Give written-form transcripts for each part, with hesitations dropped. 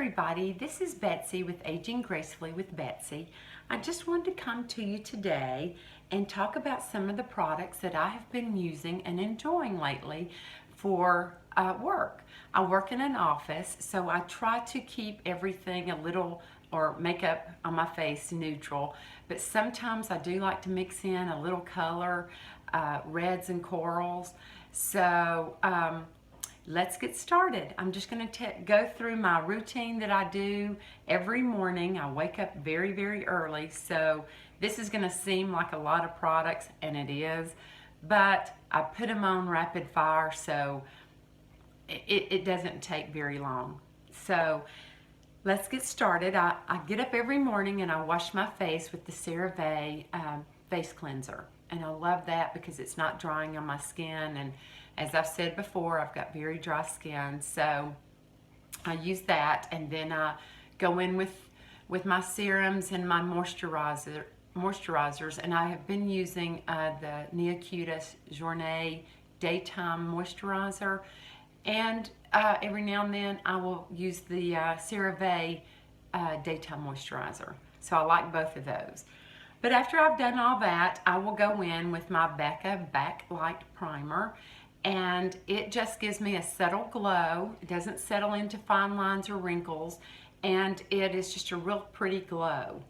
everybody, this is Betsy with Aging Gracefully with Betsy. I just wanted to come to you today and talk about some of the products that I have been using and enjoying lately for work. I work in an office, so I try to keep everything a little, or makeup on my face, neutral, but sometimes I do like to mix in a little color, reds and corals. So let's get started. I'm just going to go through my routine that I do every morning. I wake up very, very early, so this is going to seem like a lot of products, and it is, but I put them on rapid fire, so it doesn't take very long. So let's get started. I get up every morning and I wash my face with the CeraVe face cleanser, and I love that because it's not drying on my skin, and as I've said before, I've got very dry skin, so I use that, and then I go in with my serums and my moisturizers, and I have been using the Neocutis Journée Daytime Moisturizer, and every now and then I will use the CeraVe Daytime Moisturizer. So I like both of those. But after I've done all that, I will go in with my Becca Backlight Primer, and it just gives me a subtle glow. It doesn't settle into fine lines or wrinkles, and it is just a real pretty glow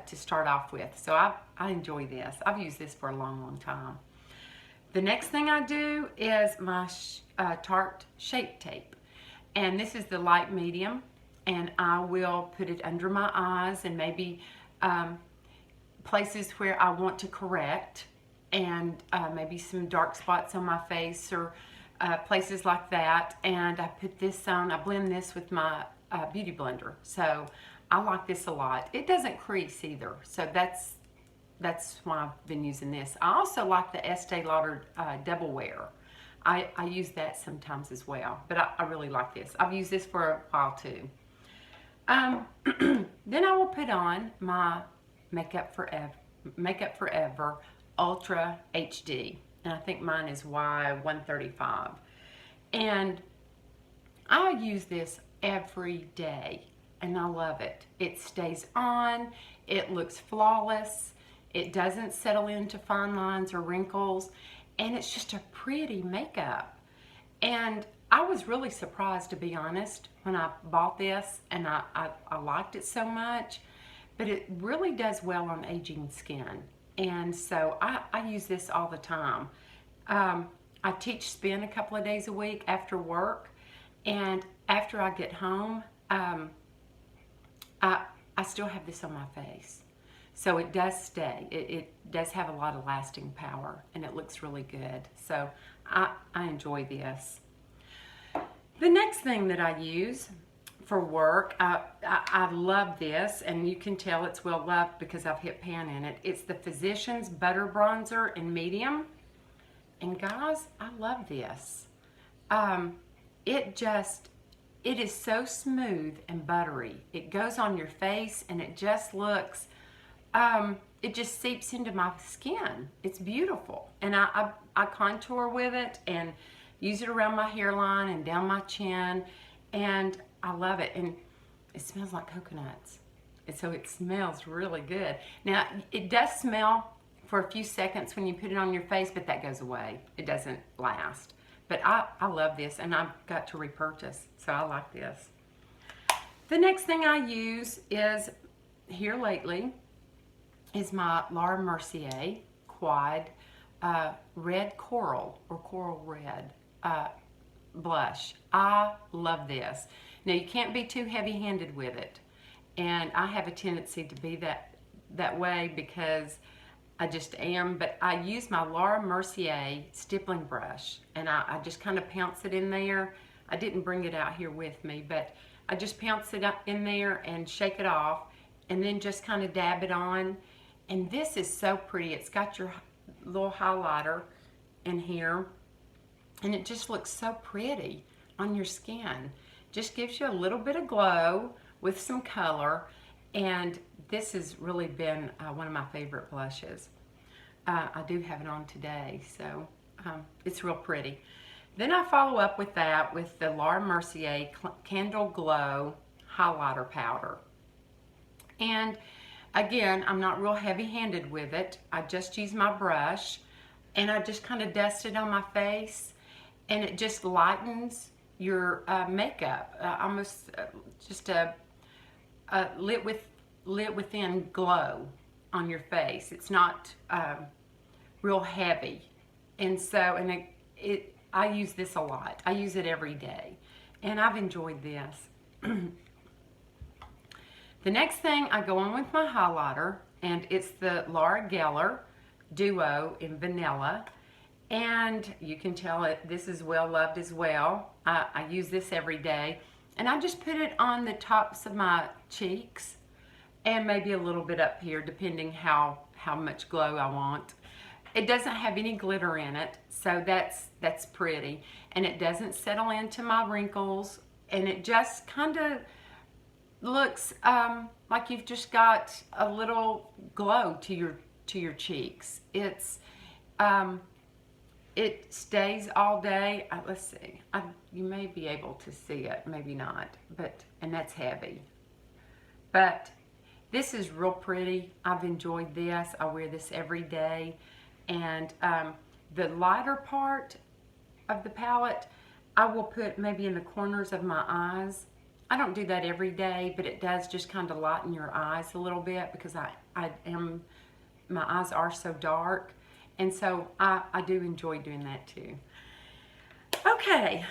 to start off with. So I enjoy this. I've used this for a long, long time. The next thing I do is my Tarte Shape Tape, and this is the light medium, and I will put it under my eyes and maybe places where I want to correct, and maybe some dark spots on my face, or places like that. And I put this on, I blend this with my beauty blender. So I like this a lot. It doesn't crease either, so that's why I've been using this. I also like the Estee Lauder Double Wear. I use that sometimes as well, but I really like this. I've used this for a while too. Then I will put on my Makeup Forever Ultra HD, and I think mine is Y135, and I use this every day, and I love it. It stays on, it looks flawless, it doesn't settle into fine lines or wrinkles, and it's just a pretty makeup. And I was really surprised, to be honest, when I bought this, and I liked it so much, but it really does well on aging skin. And so I use this all the time. I teach spin a couple of days a week after work, and after I get home, I still have this on my face. So it does stay. It does have a lot of lasting power, and it looks really good. So I enjoy this. The next thing that I use for work, I love this, and you can tell it's well loved because I've hit pan in it. It's the Physicians Butter Bronzer in medium, and guys, I love this. It is so smooth and buttery. It goes on your face, and it just looks, it just seeps into my skin. It's beautiful, and I contour with it and use it around my hairline and down my chin, and I love it, and it smells like coconuts, and so it smells really good. Now, it does smell for a few seconds when you put it on your face, but that goes away. It doesn't last. But I love this, and I've got to repurchase, so I like this. The next thing I use is, here lately, is my Laura Mercier Quad Red Coral, or Coral Red blush. I love this. Now, you can't be too heavy-handed with it, and I have a tendency to be that way because I just am, but I use my Laura Mercier stippling brush, and I just kind of pounce it in there. I didn't bring it out here with me, but I just pounce it up in there and shake it off, and then just kind of dab it on. And this is so pretty. It's got your little highlighter in here, and it just looks so pretty on your skin. Just gives you a little bit of glow with some color, and this has really been one of my favorite blushes. I do have it on today, so it's real pretty. Then I follow up with that with the Laura Mercier Candle Glow highlighter powder. And again, I'm not real heavy-handed with it. I just use my brush and I just kind of dust it on my face, and it just lightens your makeup. Almost just a lit within glow on your face. It's not real heavy, and so I use this a lot. I use it every day, and I've enjoyed this. The next thing, I go on with my highlighter, and it's the Lauder Duo in Vanilla, and you can tell this is well loved as well. I use this every day, and I just put it on the tops of my cheeks and maybe a little bit up here, depending how much glow I want. It doesn't have any glitter in it, so that's pretty, and it doesn't settle into my wrinkles, and it just kind of looks like you've just got a little glow to your cheeks. It stays all day. Let's see. You may be able to see it, maybe not, and that's heavy. But this is real pretty. I've enjoyed this. I wear this every day. And the lighter part of the palette, I will put maybe in the corners of my eyes. I don't do that every day, but it does just kind of lighten your eyes a little bit, because my eyes are so dark. And so I do enjoy doing that too. Okay,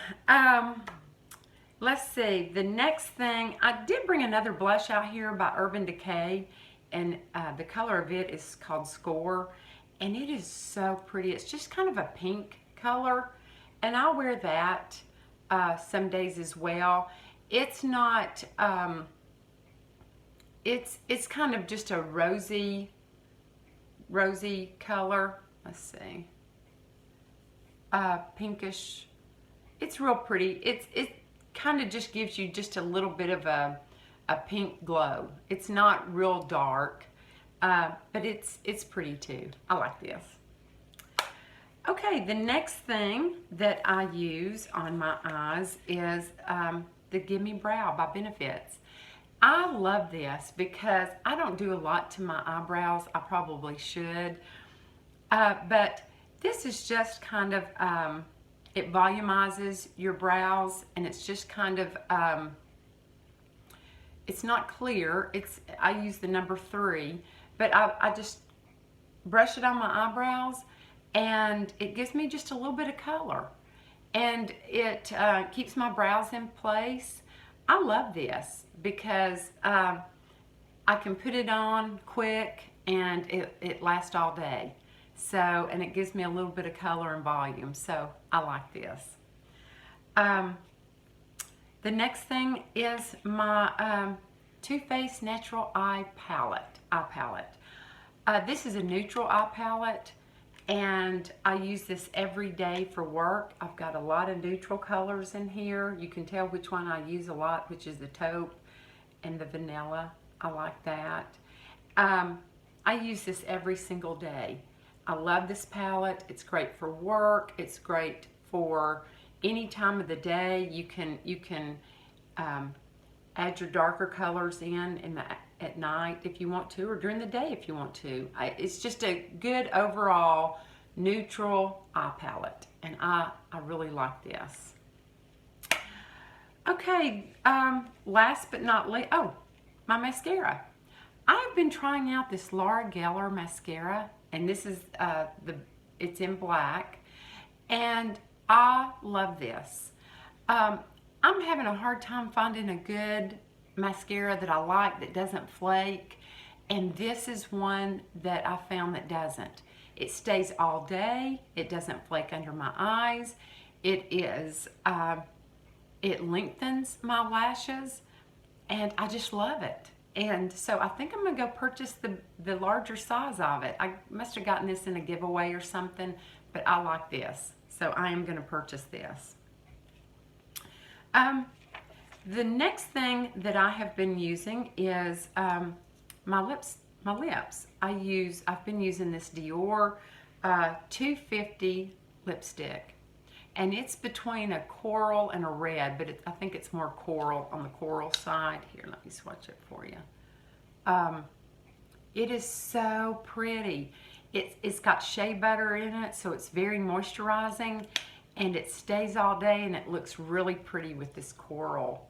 let's see. The next thing, I did bring another blush out here by Urban Decay, and the color of it is called Score, and it is so pretty. It's just kind of a pink color, and I wear that some days as well. It's not, it's kind of just a rosy color. Let's see, pinkish. It's real pretty. It kind of just gives you just a little bit of a pink glow. It's not real dark, but it's pretty too. I like this. Okay, the next thing that I use on my eyes is the Gimme Brow by Benefits. I love this because I don't do a lot to my eyebrows. I probably should. But this is just kind of, it volumizes your brows, and it's just kind of, it's not clear. I use the number 3, but I just brush it on my eyebrows, and it gives me just a little bit of color, and it keeps my brows in place. I love this because I can put it on quick, and it lasts all day. So, and it gives me a little bit of color and volume, so I like this. The next thing is my Too Faced Natural Eye Palette. This is a neutral eye palette, and I use this every day for work. I've got a lot of neutral colors in here. You can tell which one I use a lot, which is the taupe and the vanilla. I like that. I use this every single day. I love this palette. It's great for work. It's great for any time of the day. You can add your darker colors at night if you want to, or during the day if you want to. It's just a good overall neutral eye palette, and I really like this. Okay, last but not least, my mascara. I've been trying out this Lauder mascara, and this is it's in black, and I love this. I'm having a hard time finding a good mascara that I like that doesn't flake, and this is one that I found that doesn't. It stays all day. It doesn't flake under my eyes. It lengthens my lashes, and I just love it. And so I think I'm gonna go purchase the larger size of it. I must have gotten this in a giveaway or something, but I like this. So I am gonna purchase this. The next thing that I have been using is my lips. I've been using this Dior 250 lipstick. and it's between a coral and a red, but I think it's more coral on the coral side. Here, let me swatch it for you. It is so pretty. It's got shea butter in it, so it's very moisturizing, and it stays all day, and it looks really pretty with this coral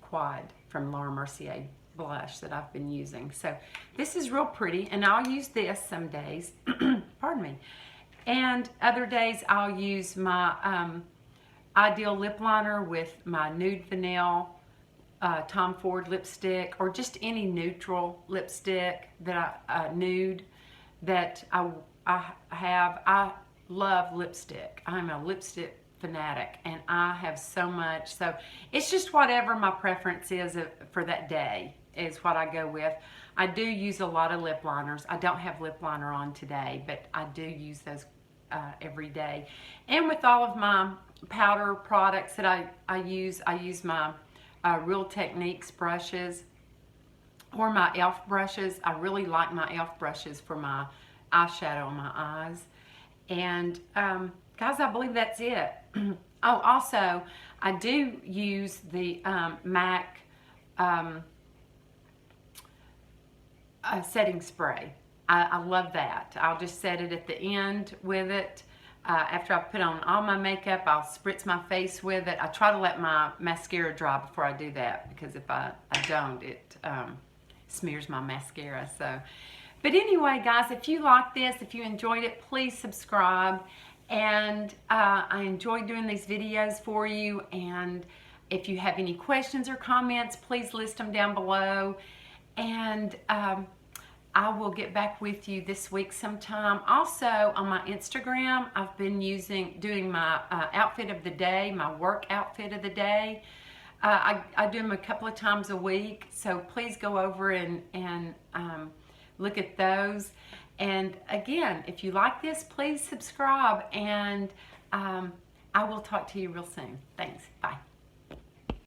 quad from Laura Mercier blush that I've been using. So this is real pretty, and I'll use this some days, pardon me, and other days I'll use my Ideal lip liner with my Nude Vanille Tom Ford lipstick, or just any neutral lipstick that nude that I have. I love lipstick. I'm a lipstick fanatic, and I have so much. So it's just whatever my preference is for that day is what I go with. I do use a lot of lip liners. I don't have lip liner on today, but I do use those every day. And with all of my powder products that I use my Real Techniques brushes or my e.l.f. brushes. I really like my e.l.f. brushes for my eyeshadow on my eyes. And guys, I believe that's it. Oh, also, I do use the MAC setting spray. I love that. I'll just set it at the end with it. After I put on all my makeup, I'll spritz my face with it. I try to let my mascara dry before I do that, because if I don't, it smears my mascara. So, but anyway, guys, if you like this, if you enjoyed it, please subscribe. And I enjoy doing these videos for you. And if you have any questions or comments, please list them down below. And I will get back with you this week sometime. Also, on my Instagram, I've been doing my outfit of the day, my work outfit of the day. I do them a couple of times a week, so please go over and look at those. And again, if you like this, please subscribe, and I will talk to you real soon. Thanks. Bye.